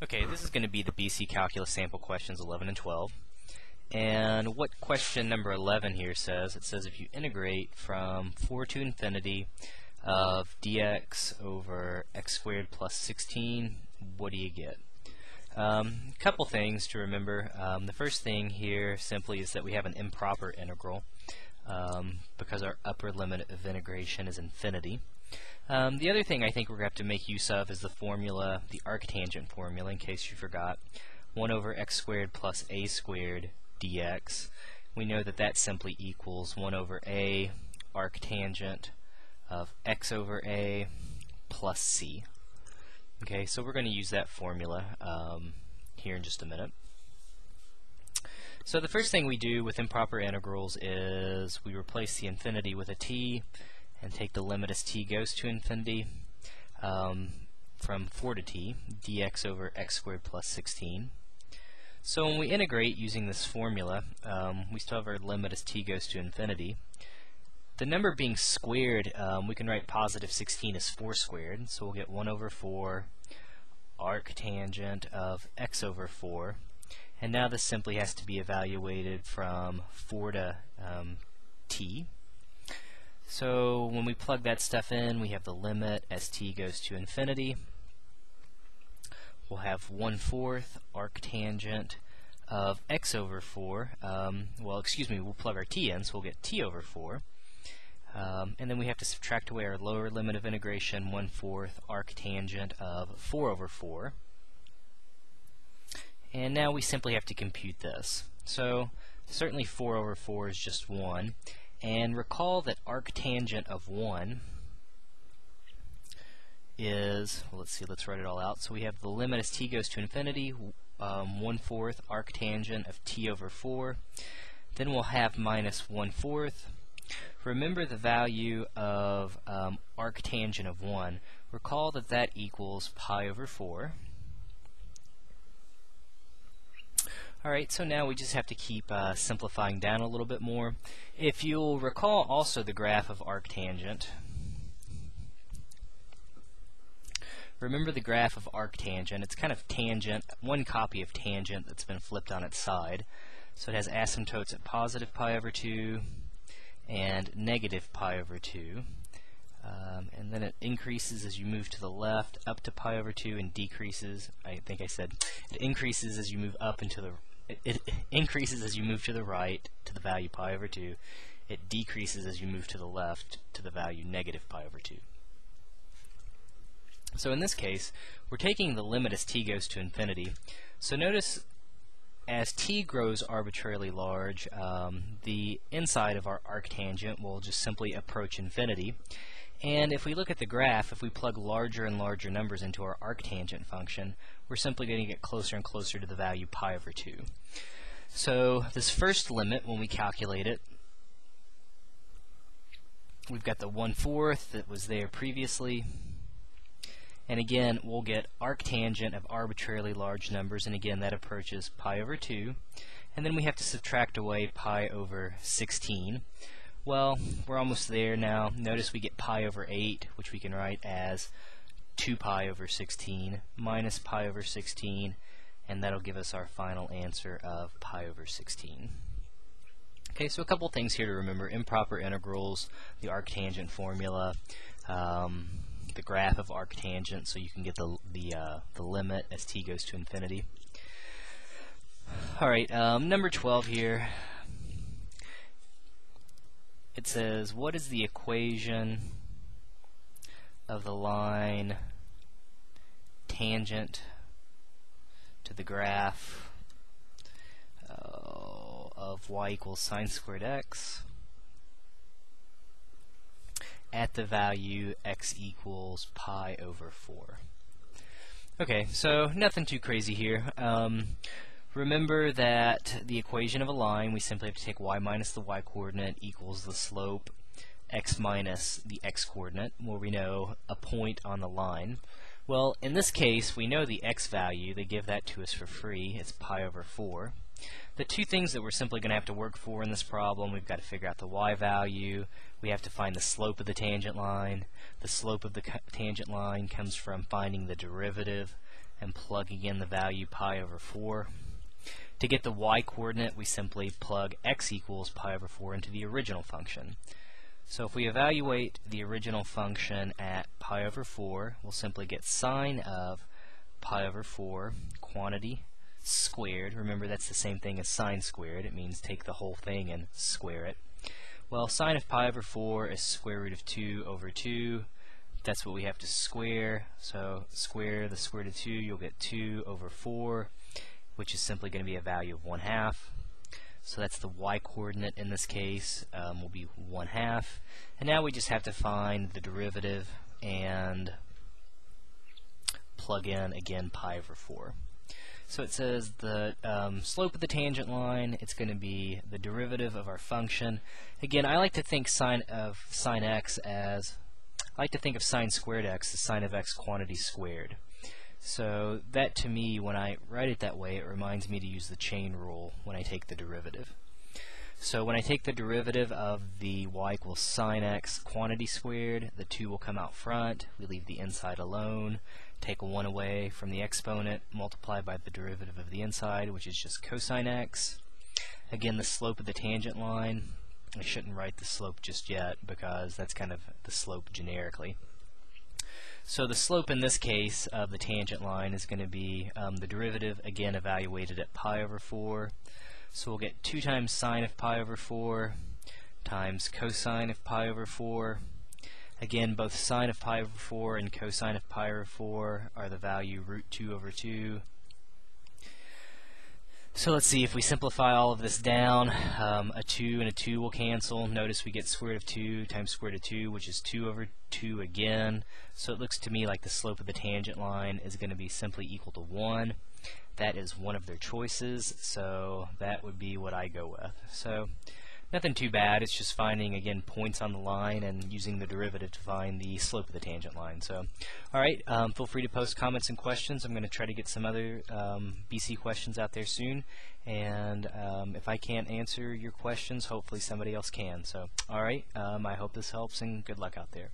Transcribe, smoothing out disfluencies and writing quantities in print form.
Okay, this is going to be the BC Calculus sample questions 11 and 12. And what question number 11 here says, it says if you integrate from 4 to infinity of dx over x squared plus 16, what do you get? Couple things to remember. The first thing here simply is that we have an improper integral because our upper limit of integration is infinity. The other thing I think we're going to have to make use of is the formula, the arctangent formula, in case you forgot. 1 over x squared plus a squared dx. We know that that simply equals 1 over a arctangent of x over a plus c. Okay, so we're going to use that formula here in just a minute. So the first thing we do with improper integrals is we replace the infinity with a t and take the limit as t goes to infinity from 4 to t, dx over x squared plus 16. So when we integrate using this formula, we still have our limit as t goes to infinity. The number being squared, we can write positive 16 as 4 squared, so we'll get 1 over 4 arctangent of x over 4. And now this simply has to be evaluated from 4 to t. So when we plug that stuff in, we have the limit as t goes to infinity. We'll have 1/4 arctangent of x over 4. We'll plug our t in, so we'll get t over 4. And then we have to subtract away our lower limit of integration, 1/4 arctangent of 4 over 4. And now we simply have to compute this. So certainly 4 over 4 is just 1. And recall that arctangent of 1 is, well, let's write it all out. So we have the limit as t goes to infinity, 1/4 arctangent of t over 4. Then we'll have minus 1/4. Remember the value of arctangent of 1. Recall that that equals pi over 4. Alright, so now we just have to keep simplifying down a little bit more. If you'll recall also the graph of arctangent, remember the graph of arctangent, it's kind of tangent, one copy of tangent that's been flipped on its side. So it has asymptotes at positive pi over 2 and negative pi over 2. And then it increases as you move to the left up to pi over 2 and decreases, I think I said, it increases as you move up into the it increases as you move to the right to the value pi over 2. It decreases as you move to the left to the value negative pi over 2. So in this case, we're taking the limit as t goes to infinity. So notice as t grows arbitrarily large, the inside of our arctangent will just simply approach infinity. And if we look at the graph, if we plug larger and larger numbers into our arctangent function, we're simply going to get closer and closer to the value pi over 2. So this first limit, when we calculate it, we've got the 1/4 that was there previously. And again, we'll get arctangent of arbitrarily large numbers, and again, that approaches pi over 2. And then we have to subtract away pi over 16. Well, we're almost there now. Notice we get pi over 8, which we can write as 2 pi over 16 minus pi over 16, and that'll give us our final answer of pi over 16. Okay, so a couple things here to remember. Improper integrals, the arctangent formula, the graph of arctangent, so you can get the limit as t goes to infinity. Alright, number 12 here. It says, what is the equation of the line tangent to the graph of y equals sine squared x at the value x equals pi over 4? Okay, so nothing too crazy here. Remember that the equation of a line, we simply have to take y minus the y coordinate equals the slope x minus the x coordinate, where we know a point on the line. Well, in this case, we know the x value. They give that to us for free. It's pi over 4. The two things that we're simply going to have to work for in this problem, we've got to figure out the y value. We have to find the slope of the tangent line. The slope of the tangent line comes from finding the derivative and plugging in the value pi over 4. To get the y coordinate, we simply plug x equals pi over 4 into the original function. So if we evaluate the original function at pi over 4, we'll simply get sine of pi over 4, quantity squared. Remember, that's the same thing as sine squared. It means take the whole thing and square it. Well, sine of pi over 4 is square root of 2 over 2. That's what we have to square. So square the square root of 2, you'll get 2 over 4, which is simply going to be a value of 1/2. So that's the y coordinate in this case, will be 1/2. And now we just have to find the derivative and plug in again pi over 4. So it says the slope of the tangent line, it's going to be the derivative of our function. Again, I like to think sine of sine squared x as sine of x quantity squared. So that, to me, when I write it that way, it reminds me to use the chain rule when I take the derivative. So when I take the derivative of the y equals sine x quantity squared, the 2 will come out front. We leave the inside alone. Take a 1 away from the exponent, multiply by the derivative of the inside, which is just cosine x. Again, the slope of the tangent line, I shouldn't write the slope just yet because that's kind of the slope generically. So the slope in this case of the tangent line is going to be the derivative, again evaluated at pi over 4. So we'll get 2 times sine of pi over 4 times cosine of pi over 4. Again, both sine of pi over 4 and cosine of pi over 4 are the value root 2 over 2. So let's see, if we simplify all of this down, a 2 and a 2 will cancel. Notice we get square root of 2 times square root of 2, which is 2 over 2 again. So it looks to me like the slope of the tangent line is going to be simply equal to 1. That is one of their choices, so that would be what I go with. So nothing too bad, it's just finding, again, points on the line and using the derivative to find the slope of the tangent line. So, alright, feel free to post comments and questions. I'm going to try to get some other BC questions out there soon, and if I can't answer your questions, hopefully somebody else can. So, alright, I hope this helps, and good luck out there.